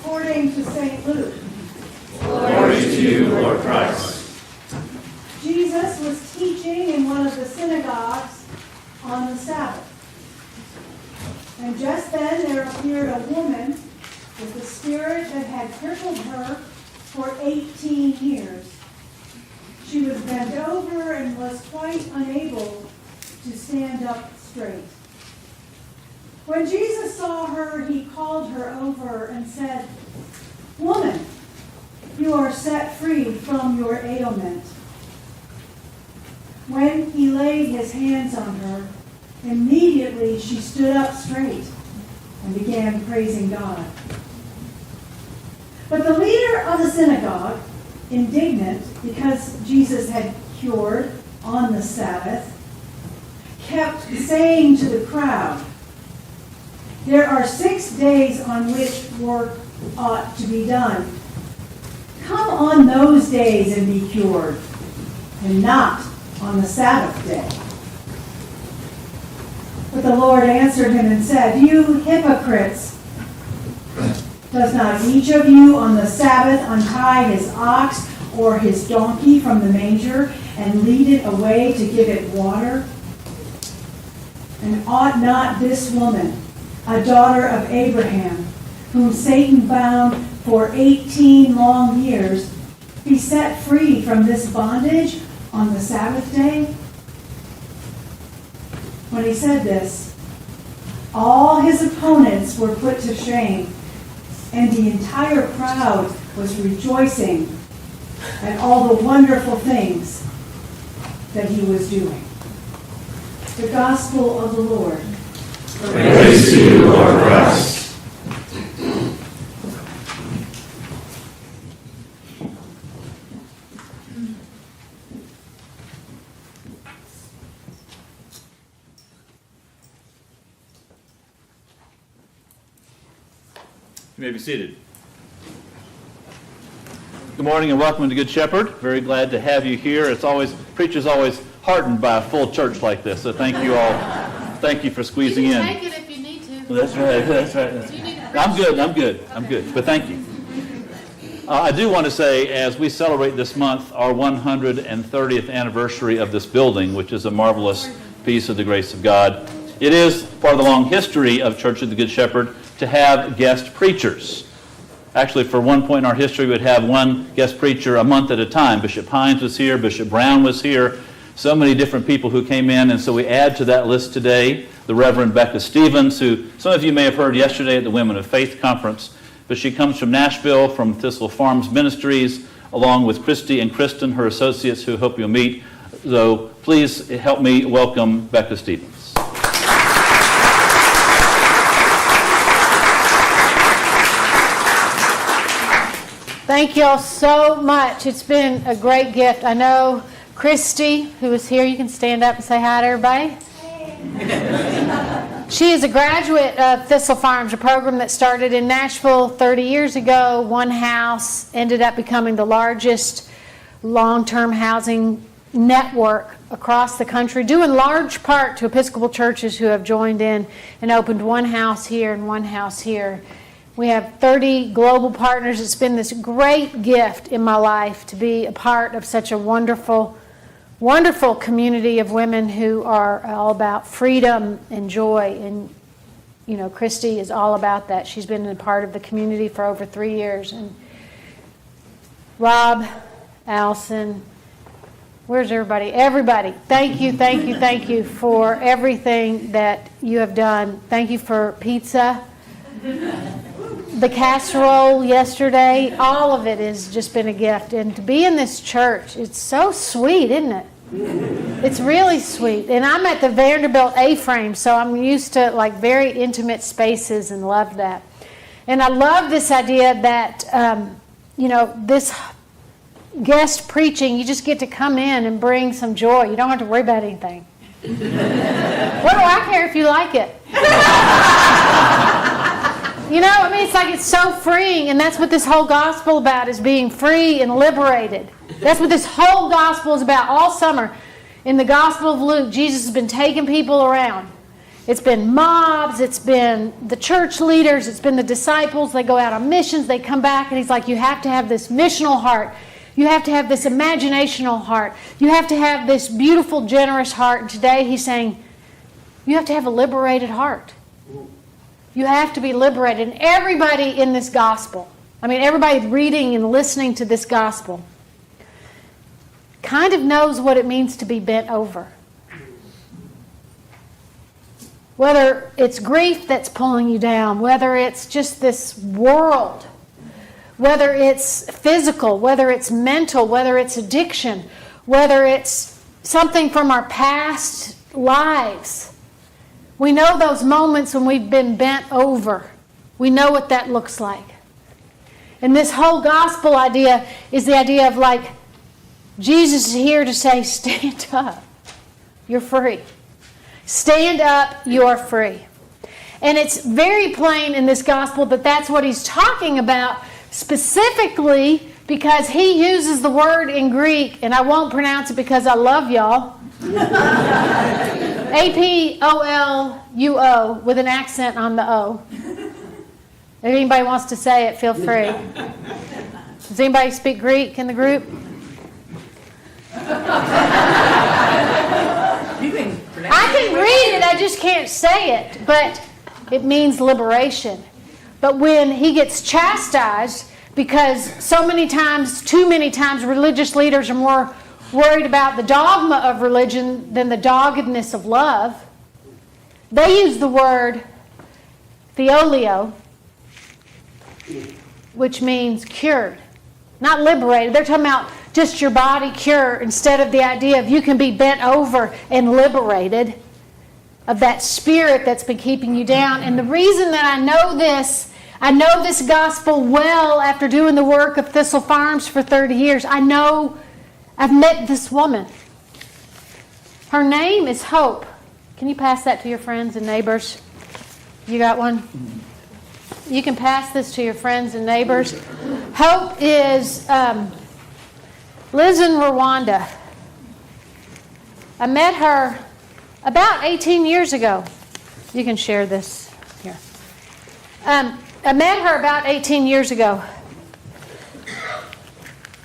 According to St. Luke. Glory to you, Lord Christ. Jesus was teaching in one of the synagogues on the Sabbath. And just then there appeared a woman with a spirit that had crippled her for 18 years. She was bent over and was quite unable to stand up straight. When Jesus saw her, he called her over and said, "Woman, you are set free from your ailment." When he laid his hands on her, immediately she stood up straight and began praising God. But the leader of the synagogue, indignant because Jesus had cured on the Sabbath, kept saying to the crowd, "There are 6 days on which work ought to be done. Come on those days and be cured, and not on the Sabbath day." But the Lord answered him and said, "You hypocrites! Does not each of you on the Sabbath untie his ox or his donkey from the manger and lead it away to give it water? And ought not this woman, a daughter of Abraham, whom Satan bound for 18 long years, be set free from this bondage on the Sabbath day?" When he said this, all his opponents were put to shame, and the entire crowd was rejoicing at all the wonderful things that he was doing. The Gospel of the Lord. Praise to you, Lord Christ. You may be seated. Good morning and welcome to Good Shepherd. Very glad to have you here. Preacher's always heartened by a full church like this, so thank you all. Thank you for squeezing in. You can take it if you need to. That's right. Do you need to I'm good, but thank you. I do want to say, as we celebrate this month our 130th anniversary of this building, which is a marvelous piece of the grace of God, it is part of the long history of Church of the Good Shepherd to have guest preachers. Actually, for one point in our history, we would have one guest preacher a month at a time. Bishop Hines was here, Bishop Brown was here, so many different people who came in, and so we add to that list today the Reverend Becca Stevens, who some of you may have heard yesterday at the Women of Faith Conference, but she comes from Nashville, from Thistle Farms Ministries, along with Christy and Kristen, her associates, who hope you'll meet. So please help me welcome Becca Stevens. Thank you all so much. It's been a great gift. I know Christy, who is here, you can stand up and say hi to everybody. She is a graduate of Thistle Farms, a program that started in Nashville 30 years ago. One house ended up becoming the largest long-term housing network across the country, due in large part to Episcopal churches who have joined in and opened one house here and one house here. We have 30 global partners. It's been this great gift in my life to be a part of such a wonderful, wonderful community of women who are all about freedom and joy. And, you know, Christy is all about that. She's been a part of the community for over 3 years. And Rob, Allison, where's everybody? Everybody, thank you for everything that you have done. Thank you for pizza. The casserole yesterday, all of it has just been a gift. And to be in this church, it's so sweet, isn't it? It's really sweet. And I'm at the Vanderbilt A-frame, so I'm used to like very intimate spaces and love that. And I love this idea that, this guest preaching, you just get to come in and bring some joy. You don't have to worry about anything. What do I care if you like it? It's so freeing, and that's what this whole gospel about, is being free and liberated. That's what this whole gospel is about all summer. In the Gospel of Luke, Jesus has been taking people around It's been mobs, it's been the church leaders, it's been the disciples. They go out on missions, they come back, and he's like, you have to have this missional heart. You have to have this imaginational heart. You have to have this beautiful, generous heart. And today he's saying, you have to have a liberated heart. You have to be liberated. And everybody in this gospel, everybody reading and listening to this gospel kind of knows what it means to be bent over. Whether it's grief that's pulling you down, whether it's just this world, whether it's physical, whether it's mental, whether it's addiction, whether it's something from our past lives. We know those moments when we've been bent over. We know what that looks like. And this whole gospel idea is the idea of like, Jesus is here to say, stand up. You're free. Stand up, you're free. And it's very plain in this gospel that that's what he's talking about, specifically because he uses the word in Greek, and I won't pronounce it because I love y'all. Apoluo with an accent on the O. If anybody wants to say it, feel free. Does anybody speak Greek in the group? I can read it, I just can't say it, but it means liberation. But when he gets chastised, because so many times, too many times, religious leaders are more worried about the dogma of religion than the doggedness of love, they use the word theolio, which means cured, not liberated. They're talking about just your body cured instead of the idea of you can be bent over and liberated of that spirit that's been keeping you down. And the reason that I know this gospel well after doing the work of Thistle Farms for 30 years. I know I've met this woman. Her name is Hope. Can you pass that to your friends and neighbors? You got one? You can pass this to your friends and neighbors. Hope is lives in Rwanda. I met her about 18 years ago. You can share this here. I met her about 18 years ago.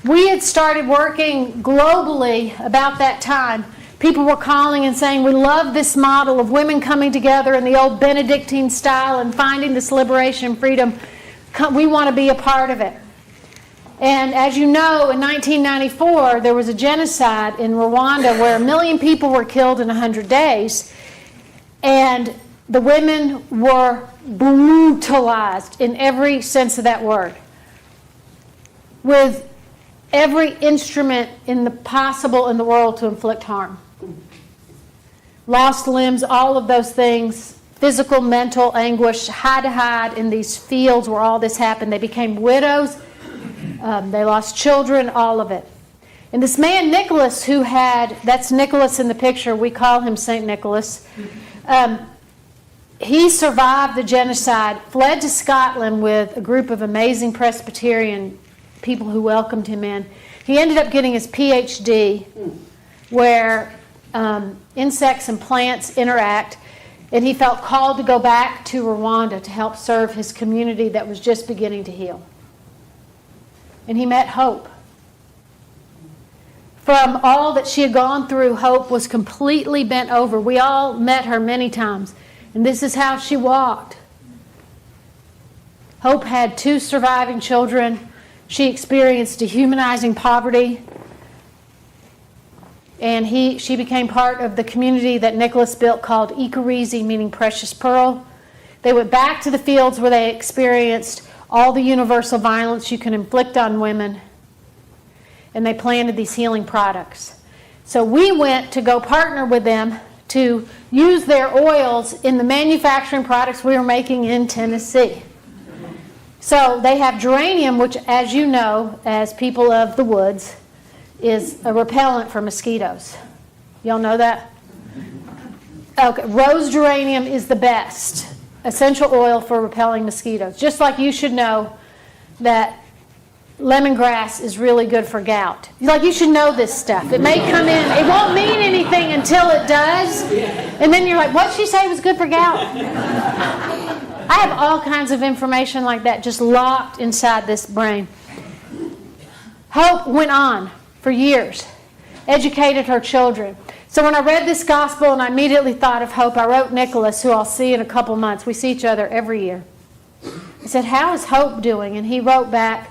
We had started working globally about that time. People were calling and saying, we love this model of women coming together in the old Benedictine style and finding this liberation and freedom. We want to be a part of it. And as you know, in 1994, there was a genocide in Rwanda where 1 million people were killed in 100 days. And the women were brutalized in every sense of that word, with every instrument possible in the world to inflict harm. Lost limbs, all of those things, physical, mental anguish, hide in these fields where all this happened. They became widows, they lost children, all of it. And this man, Nicholas, that's Nicholas in the picture, we call him St. Nicholas, he survived the genocide, fled to Scotland with a group of amazing Presbyterian people who welcomed him in. He ended up getting his PhD, where insects and plants interact, and he felt called to go back to Rwanda to help serve his community that was just beginning to heal. And he met Hope. From all that she had gone through, Hope was completely bent over. We all met her many times, and this is how she walked. Hope had 2 surviving children. She experienced dehumanizing poverty, and she became part of the community that Nicholas built called Ikarizi, meaning precious pearl. They went back to the fields where they experienced all the universal violence you can inflict on women, and they planted these healing products. So we went to go partner with them to use their oils in the manufacturing products we were making in Tennessee. So they have geranium, which, as you know, as people of the woods, is a repellent for mosquitoes. Y'all know that? Okay, rose geranium is the best essential oil for repelling mosquitoes. Just like you should know that lemongrass is really good for gout. Like, you should know this stuff. It may come in, it won't mean anything until it does. And then you're like, what'd she say was good for gout? I have all kinds of information like that just locked inside this brain. Hope went on for years, educated her children. So when I read this gospel and I immediately thought of Hope, I wrote Nicholas, who I'll see in a couple months. We see each other every year. I said, how is Hope doing? And he wrote back,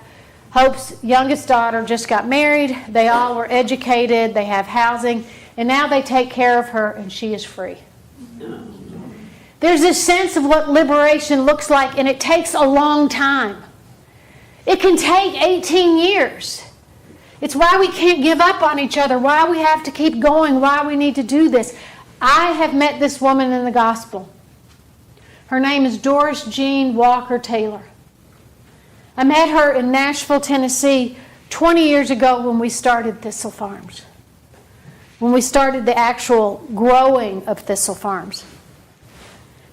Hope's youngest daughter just got married. They all were educated. They have housing. And now they take care of her, and she is free. There's this sense of what liberation looks like, and it takes a long time. It can take 18 years. It's why we can't give up on each other, why we have to keep going, why we need to do this. I have met this woman in the gospel. Her name is Doris Jean Walker Taylor. I met her in Nashville, Tennessee 20 years ago when we started Thistle Farms. When we started the actual growing of Thistle Farms.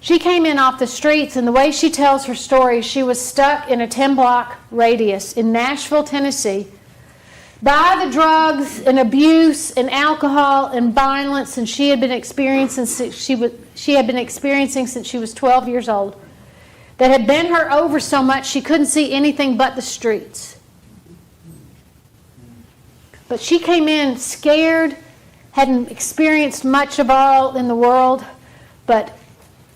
She came in off the streets, and the way she tells her story, she was stuck in a 10-block radius in Nashville, Tennessee, by the drugs and abuse and alcohol and violence, and she had been experiencing since she was 12 years old, that had bent her over so much she couldn't see anything but the streets. But she came in scared, hadn't experienced much of all in the world, but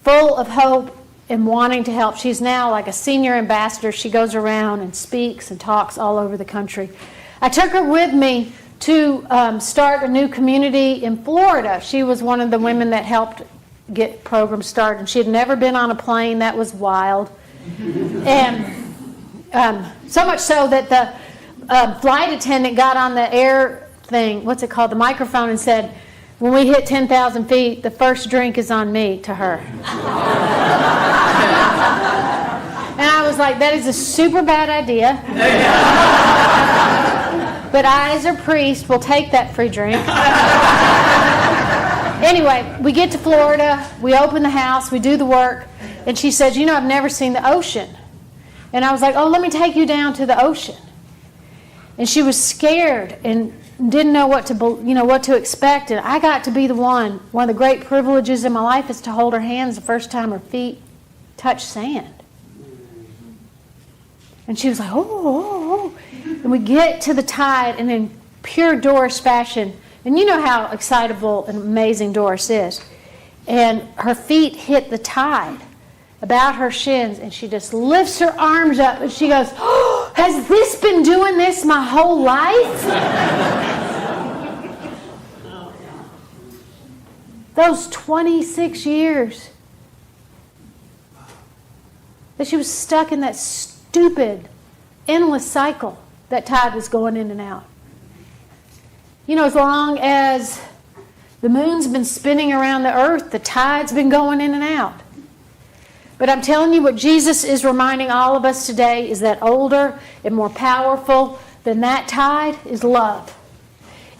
full of hope and wanting to help. She's now like a senior ambassador. She goes around and speaks and talks all over the country. I took her with me to start a new community in Florida. She was one of the women that helped get programs started. And she had never been on a plane. That was wild. And so much so that the flight attendant got on the air thing, what's it called, the microphone, and said, when we hit 10,000 feet, the first drink is on me, to her. And I was like, that is a super bad idea. But I, as a priest, will take that free drink. Anyway, we get to Florida, we open the house, we do the work, and she says, you know, I've never seen the ocean. And I was like, oh, let me take you down to the ocean. And she was scared and didn't know what to expect. And I got to be the one. One of the great privileges in my life is to hold her hands the first time her feet touched sand. And she was like, oh. And we get to the tide, and in pure Doris fashion, and you know how excitable and amazing Doris is, and her feet hit the tide about her shins, and she just lifts her arms up, and she goes, oh, has this been doing this my whole life? Those 26 years that she was stuck in that stupid, endless cycle that tide was going in and out. You know, as long as the moon's been spinning around the earth, the tide's been going in and out. But I'm telling you, what Jesus is reminding all of us today is that older and more powerful than that tide is love.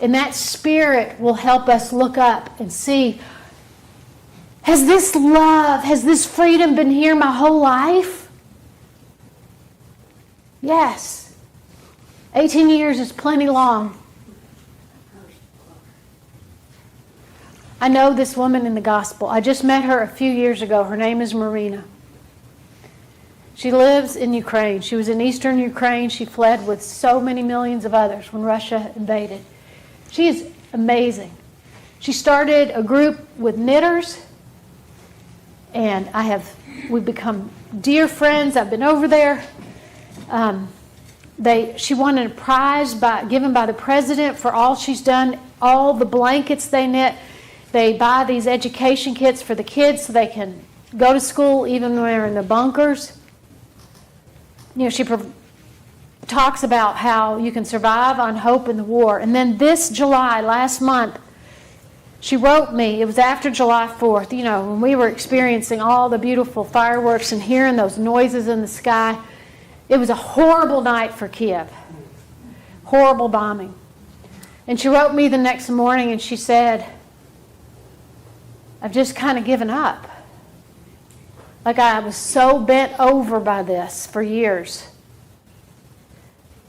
And that spirit will help us look up and see, has this love, has this freedom been here my whole life? Yes. 18 years is plenty long. I know this woman in the gospel. I just met her a few years ago. Her name is Marina. She lives in Ukraine. She was in eastern Ukraine. She fled with so many millions of others when Russia invaded. She is amazing. She started a group with knitters, and we've become dear friends. I've been over there. She won a prize given by the president for all she's done, all the blankets they knit. They buy these education kits for the kids so they can go to school even when they're in the bunkers. You know, she talks about how you can survive on hope in the war. And then this July, last month, she wrote me, it was after July 4th, you know, when we were experiencing all the beautiful fireworks and hearing those noises in the sky. It was a horrible night for Kiev. Horrible bombing. And she wrote me the next morning and she said, I've just kind of given up. Like I was so bent over by this for years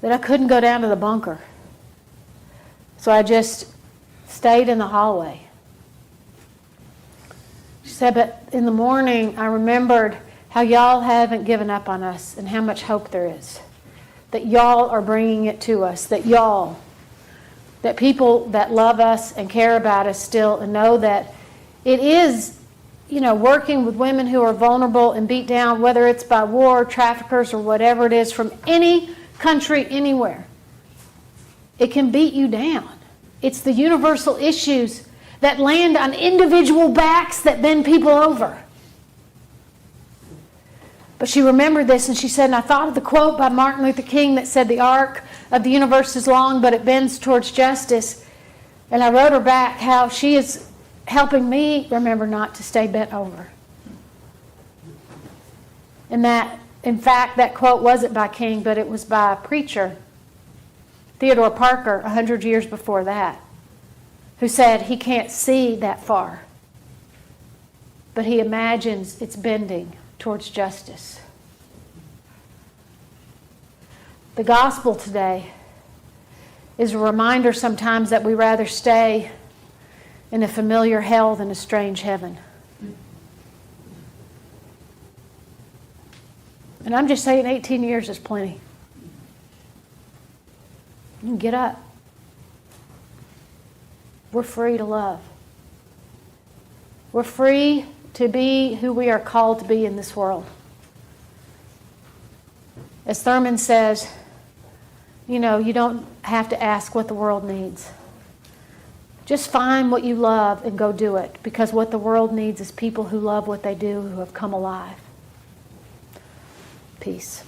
that I couldn't go down to the bunker. So I just stayed in the hallway. She said, but in the morning I remembered how y'all haven't given up on us and how much hope there is. That y'all are bringing it to us. That people that love us and care about us still, and know that it is, working with women who are vulnerable and beat down, whether it's by war, traffickers, or whatever it is, from any country, anywhere. It can beat you down. It's the universal issues that land on individual backs that bend people over. But she remembered this, and she said, and I thought of the quote by Martin Luther King that said, the arc of the universe is long, but it bends towards justice. And I wrote her back how she is helping me remember not to stay bent over. And that, in fact, that quote wasn't by King, but it was by a preacher, Theodore Parker, 100 years before that, who said he can't see that far, but he imagines it's bending towards justice. The gospel today is a reminder sometimes that we rather stay in a familiar hell than a strange heaven. And I'm just saying 18 years is plenty. You can get up. We're free to love. We're free to be who we are called to be in this world. As Thurman says, you don't have to ask what the world needs. Just find what you love and go do it, because what the world needs is people who love what they do, who have come alive. Peace.